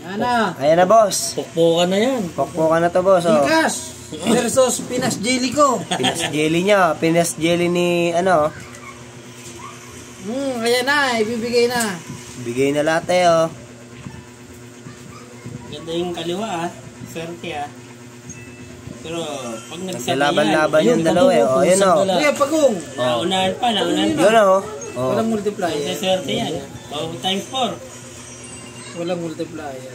Yan na. Ayan na, boss. Pukpukan na yan. Pokpokan na to, boss. Oh. Gcash versus Pinas Jelly ko. Pinas jelly niya. Pinas jelly ni, ano. Ayan na. Ibibigay na. Bigay na lahat eh, oh. Ganda yung kaliwa swerte Pero pag nagsabay Laban-laban yung dalawa eh. Oh, yun oh. Kaya pagong. Naunahan pa. Yun oh. Walang multiplier. Swerte yan. Times 4. Walang multiplier.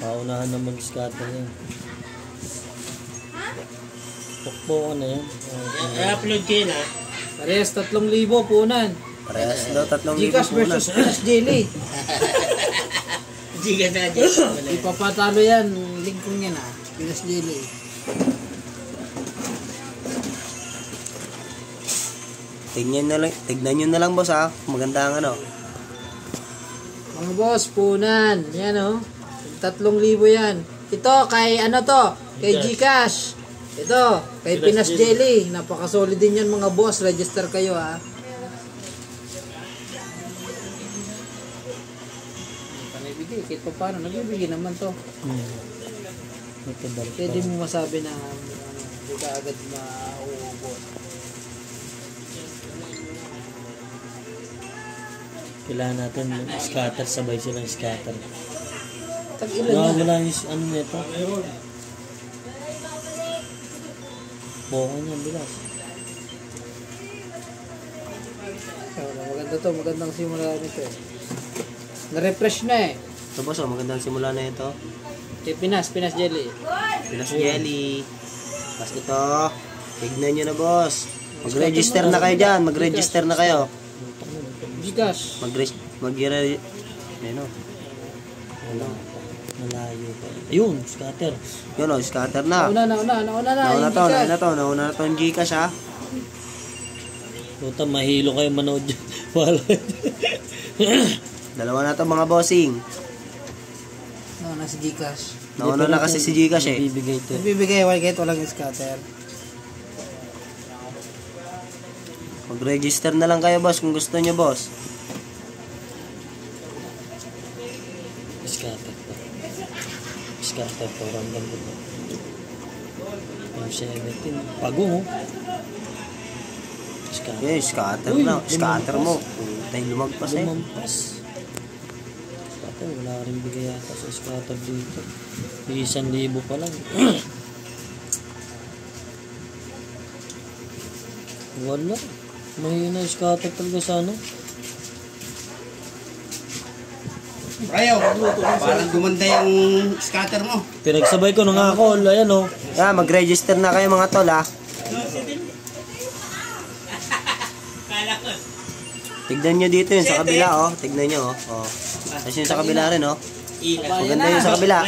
Paunahan na mag-scatter yan. Pukpukan na yan. I-upload kayo na. Parehas 3,000 punan. Parehas daw 3,000 Gcash versus Pinas Jelly. Gcash na dyan. Ipapatalo yan. Link ko yan Pinas Jelly. Tignan nyo na lang, boss, ha. Maganda ang ano. Mga boss, punan. Yan oh. 3,000 yan. Ito kay ano to? Kay Gcash. Ito kay Pinas Jelly. Napaka-solid din yan mga boss. Register kayo ha. Panibigay. Kahit pa paano. Nagbibigay naman to. Pwede mo masabi na hindi ka agad mauubos. Kailangan natin scatter, sabay silang scatter. Tag-ilan na. Wala yung ano nito. Bukan yan, bilas. Maganda to, magandang simula nito eh. Na-refresh na eh. Ito, boss, oh, magandang simula na ito. Kay Pinas Jelly. Pinas jelly. Tapos ito, tignan nyo na, boss. Mag-register na kayo dyan. Mag-register na kayo. Gcash. Ano? Malayo pa. Ayun, scatter. Yun o, scatter na. Nauna na to yung Gcash, ha. Puta, mahilo kayo manood dyan. Wala. Dalawa na to mga bossing. Nauna si Gcash. Nauna na kasi si Gcash eh. Bibigay ito. Nagbibigay, kahit walang scatter. Mag-register na lang kayo, boss, kung gusto nyo, boss. Scatter to. Scatter to. Random ko to. 17. Pagong Scatter. Okay, scatter na. Scatter mo. Tayo lumagpas eh. Lumampas. Scatter, wala rin bigay yata sa scatter dito. 1,000 pa lang. Wala. Mahina yung scatter talaga sa ano. Ayaw, parang gumanda yung scatter mo. Pinagsabay ko na nga ako. Ayan o. Yeah, mag-register na kayo mga tol, ha. Tignan nyo dito yun sa kabila, oh. Tignan nyo, oh. Tapos yun sa kabila rin, oh. Maganda yun sa kabila.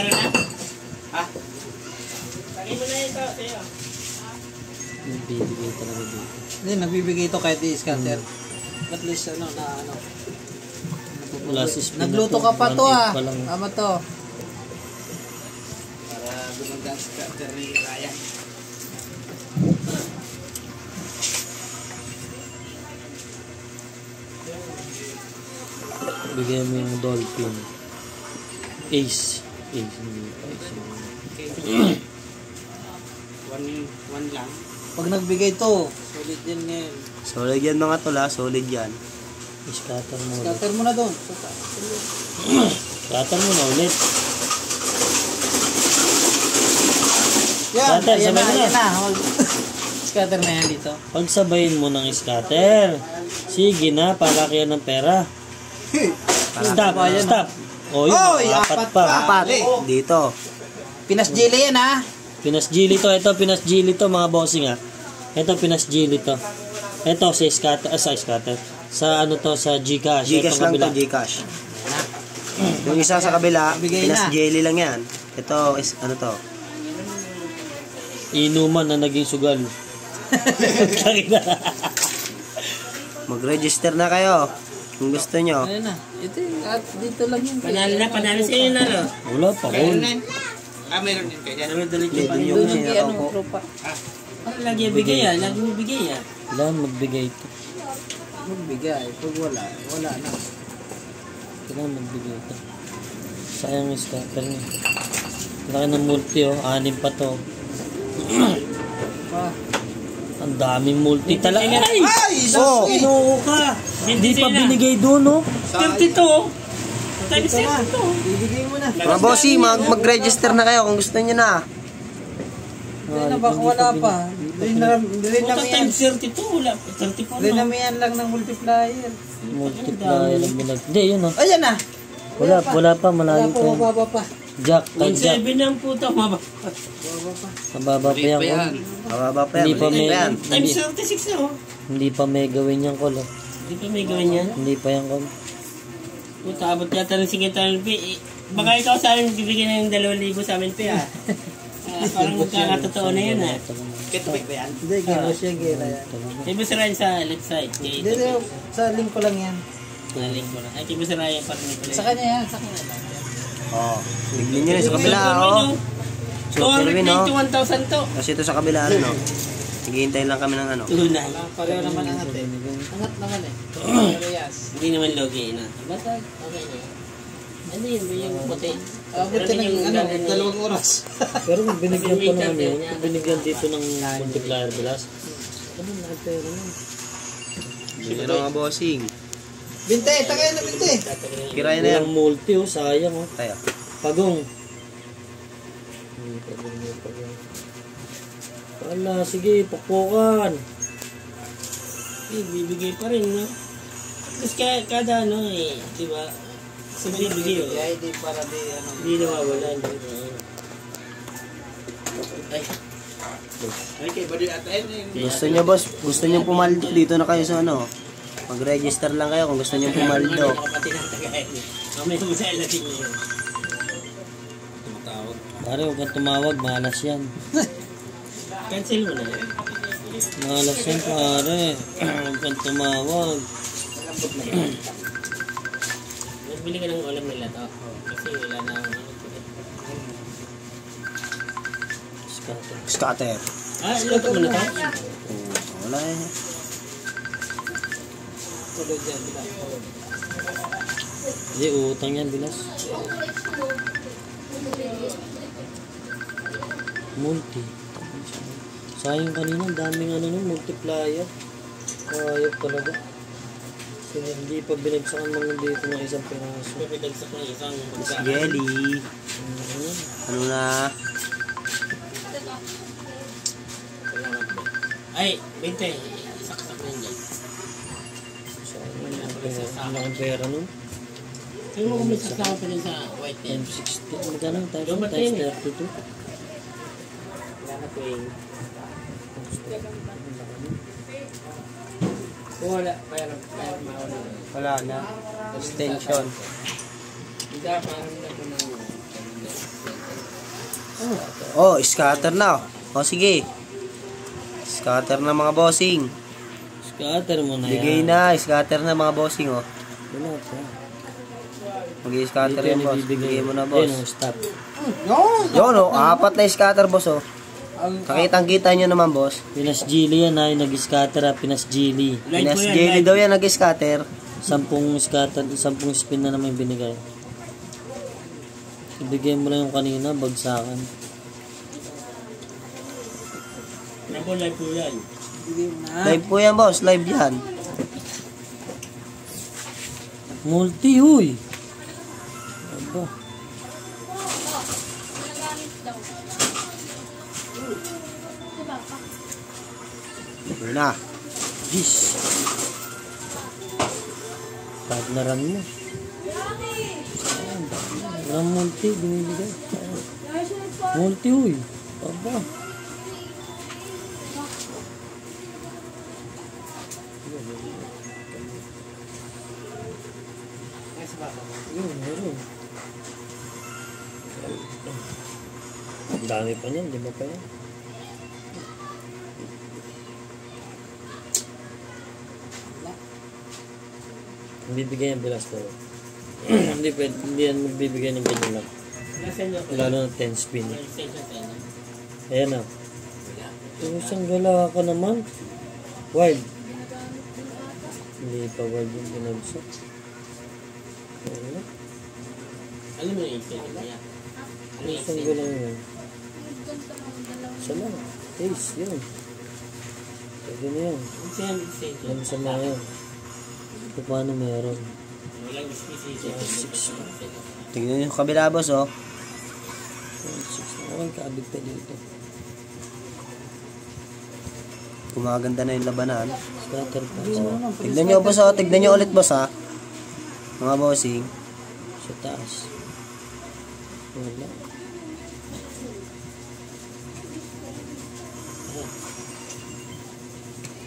Nagbibigay talaga dito. Hindi, nagbibigay ito kahit i-scatter. At least, ano. Wala si spin. Nagluto ka pa to, 1.8 pa lang. Tama to. Para gumanda ang scatter ni Ryan. Bigyan mo yung dolphin. Ace. Ace. One lang. Pag nagbigay to, solid din ngayon. Solid yan mga tol, ha. Solid yan. Scatter mo ulit. Scatter mo na doon. Scatter mo na ulit. Yan, Scatter, ayan na, sabay mo na. ayan na. Scatter na yan dito. Pagsabayin mo ng scatter. Sige na, para kaya ng pera. Stop, stop. O yun, Oy, apat pa. Apat. Dito. Pinas Jelly yan ha. Pinas Gili to. Ito, Pinas Gili to mga bossing ha. Ito, Pinas Gili to. Ito, sa scatter. Sa scatter. Sa ano to, sa Gcash. Gcash lang to, Gcash. Yung isa sa kabila, Pinas jelly lang yan. Ito, is, ano to? Inuman na naging sugal. Mag-register na kayo. Kung gusto nyo. Ayan na. Ito, at dito lang yun. Panalo sa inyo na no? Wala pa. Meron din kayo dyan. Hindi yung sinakaw ko. Lagi bigay lagi mo bigay Kailangan magbigay ito. Magbigay. Pag wala, wala na. Kailangan magbigay ito. Sayang yung scatter niya. Laki ng multi oh. 6 pa to. Ang daming multi talaga. Ay! Oh! Inuho ka! Hindi pa binigay doon oh. 32. Times 7 to. Ibigay mo na. Mga bossing, mag-register na kayo kung gusto niyo na. Hindi na baka wala pa. Puta times 32. Wala. 34 na. Dinamihan lang ng multiplier. Multiplier ang binag. Hindi, yun oh. Ayan na. Wala pa, malayo pa. Mababa pa. Jack, tag Jack. 1.7 ang puta. Mababa. Mababa pa yan. Mababa pa yan. Hindi pa may, yan. Times 36 na oh. hindi pa may gawin yan, Kol. Hindi pa may gawin yan. Hindi pa yan, Kol. Puta, abot yata ng 50,000 P. Baka ikaw sa amin bibigyan ng 2,000 sa amin P ah. Parang magkakatotoo na yan ah. Kito ba yan? Hindi, gano'n siya, gira yan. Ibo si Ryan sa left side. Hindi, sa link ko lang yan. Naling ko lang. Ay, ibo si Ryan para nito. Sa kanya yan, sa kanya lang. Oh, tignan nyo na sa kabila, oh. Super win, oh. 291,000 to. Kasi ito sa kabila, ano, naghihintay lang kami ng ano. Tunay. Pareho naman angat eh. Angat naman eh. Parehas. Hindi naman logi na. Basta, okay na. Ano yun ba yung puti? Buti ng 2 oras. Pero kung binigyan pa naman yun, kung binigyan dito ng multiplier bilas, ano nakapera na? Yun na mga bossing. Binte, tagay na binte. Kiray na yan. Walang multi oh, sayang oh. Tayo. Pagong. Wala, sige, pukpukan. Eh, bibigay pa rin, no? Tapos kada ano eh, di ba? Sa bibigay, oh. Kaya hindi para di ano. Hindi nawawala. Ay. Ay, kay Badi at Gusto nyo, boss? Gusto nyo pumaldo? Dito na kayo sa ano? Mag-register lang kayo kung gusto nyo pumaldo. Kapatid ng tagay. Mamaya mo sa ilating niyo. Pare, huwag kang tumawag, malas yan. Cancel mo na. Malas yan, pare. Huwag kang tumawag. Nagbili ka ng ulam nila to. Kasi wala na akong Scatter. Scatter. Ah, luto mo na to? Wala eh. Tulog yan. Hindi, utang yan, bilas. Multi. Sayang kanina, daming ano nun, multiplier. Ayop talaga. So, hindi pa binagsakan mga dito ng isang piraso. Pipidagsak ng isang bagsa. Jelly. Ano na? Ay, 20. Saksak na dyan. Ang laking pera nun. Tingnan mo kung may sasama pa din sa white tent. M60. Magkano? Times Yung batin eh. 32. Wala na po eh. Wala. Kaya mawala. Wala na. Extension. Hindi ka parang na po ng... Oh, scatter na. Oh, sige. Scatter na mga bossing. Scatter mo na yan. Bigay na. Scatter na mga bossing, oh. Wala pa. Mag-scatter yan, boss. Bigay mo na, boss. Ayun, oh, stop. Yun, oh. 4 na scatter, boss, oh. Nakitang-kita nyo naman, boss. Pinas Gili yan ha, yung nag-scatter ha, Pinas Gili. Pinas jelly daw yan, nag-scatter. 10 scatter, 10 spin na naman yung binigay. Ibigay mo lang yung kanina, bagsakan. Live po yan. Live po yan, boss. Live yan. Multi, huy! Aba. Yun na. Jeez. Partneran mo. Walang multi, binibigay. Multi, huy. Aba. Yun, meron. Ang dami pa niyan, di ba pa yan? Bibigay ang bilas to. Hindi pwede, hindi yan magbibigay ng ganyan lang. Lalo na 10 spin. Ayan na. Isang gala ka naman. Wild. Hindi pa wild yung pinagsak. Alam mo yung ito niya. Isang galang yun. Isa lang. Taste, yun. Pwede na yun. Alam sa mga yun. Kung paano meron. Walang specific. 6 pa. Tignan yung kabila, boss, oh. 6 na. Okay, kaabig pa dito. Gumaganda na yung labanan. Scatter pa. Tignan nyo, boss, oh. Tignan nyo ulit, boss, ha. Mga bossing. Sa taas. Wala.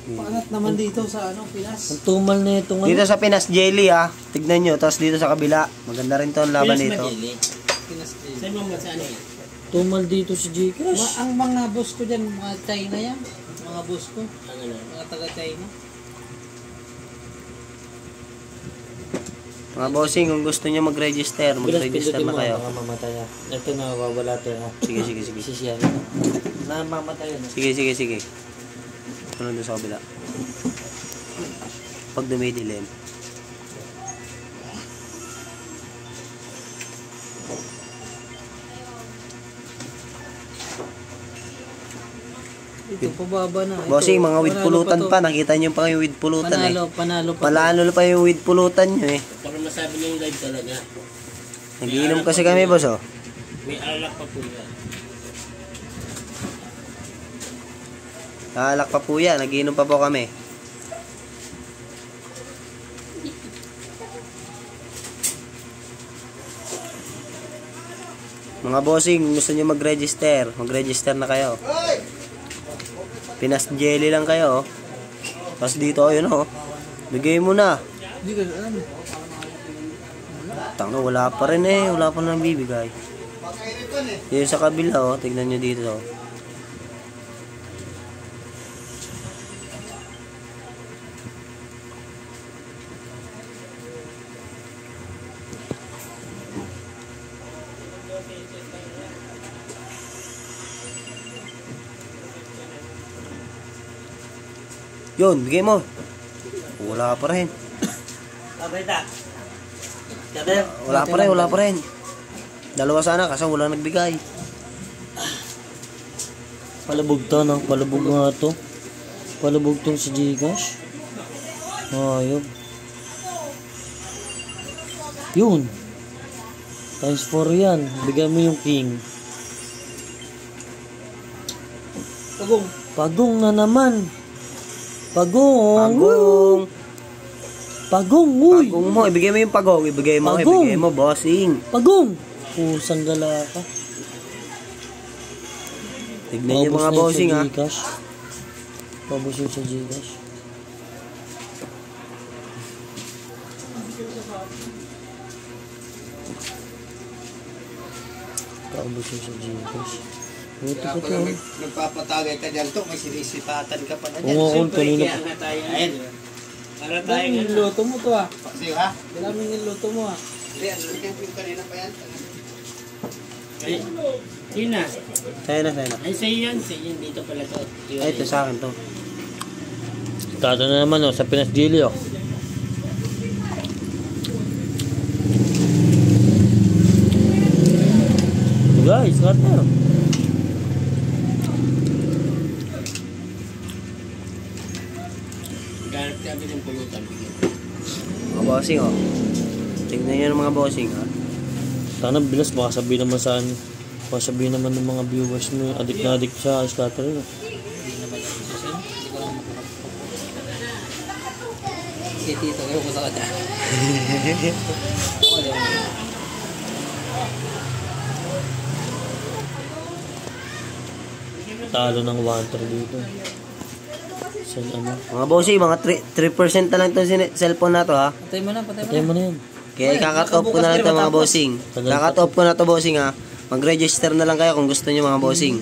Paangat naman dito sa ano, Pinas. Ang tumal na itong Dito sa Pinas Jelly, ha. Tignan nyo. Tapos dito sa kabila. Maganda rin to ang laban Pinas nito. Madili. Saan mo ba sa ano yan? Tumal dito si Gcash. Ang mga boss ko dyan, mga China yan. Mga boss ko, Ang ano? mga taga-China. Mga bossing, kung gusto nyo mag-register, mag-register na kayo. Baka mamatay ha. Ito na, wawala to ha. Sige, sige, sige. Sisiyan. Namamatay na. Sige, sige, sige. Ano doon sa kabila? Pag dumidilim. Ito, pababa na. Ito, Bossing, mga with panalo pulutan to. pa. Nakita nyo pa yung with pulutan eh. Panalo pa. Palalo pa yung with pulutan nyo eh. Para masabi niyo yung live talaga. Nagiinom kasi kami, boss, oh. May alak pa po yan. Naalak pa po yan. Nagiinom pa po kami. Mga bossing, gusto nyo mag-register. Mag-register na kayo. Pinas Jelly lang kayo. Tapos dito, ayun oh. Bigay mo na. Hindi ko alam. Tanga, wala pa rin eh. Wala pa nang bibigay. Dito sa kabila oh. Tignan nyo dito oh. Yun, bigay mo. Wala pa rin. Wala pa rin. Dalawa sana kasi wala nagbigay. Palabog to, no? Palabog nga to. Palabog tong si Gcash. Ayop. Yun. Times 4 yan. Bigay mo yung king. Pagong. Pagong na naman. Pagong. Pagong. Pagong, uy. Pagong mo. Ibigay mo yung pagong. Ibigay mo. Pagong. Ibigay mo, bossing. Pagong. Pusang gala ka. Tignan nyo mga bossing ha. Paubos yun sa Gcash. Paubos yun sa Gcash. Buti ko to. Nagpapatagay ka dyan to. May sinisipatan ka pa na Oo, kung kanina Kaya pa. nga tayo. Ayun. Para tayo Dami nga. niluto mo to ah. Paksiw ha? Dami niluto mo ah. Hindi, ano yung kanina pa yan? Ay, yun na. Tayo na. Ay, sa'yo yun. Sa'yo yun. Dito pala to. Yun, Ay, ito sa akin to. Tato na naman oh, sa Pinas Jelly oh. Guys, kata. Ganap kami ng pulutan. Mga bossing oh. Tignan nyo ng mga bossing ha. Sana bilas, baka sabihin naman saan. Baka sabihin naman ng mga viewers mo, adik na adik sa scatter. Hindi naman ako susun. Hindi ko lang si Tito, ayaw ko sa kanya. Oo, di ba? Talo ng 1-3 dito. Sa ano? Mga bossing, mga 3% na lang itong cellphone na to ha. Patay mo na, patay mo Patay na. mo na yan. Kaya kakat-off ko na lang ito mga bossing. Kakat-off ko na to bossing ha. Mag-register na lang kayo kung gusto nyo mga bossing.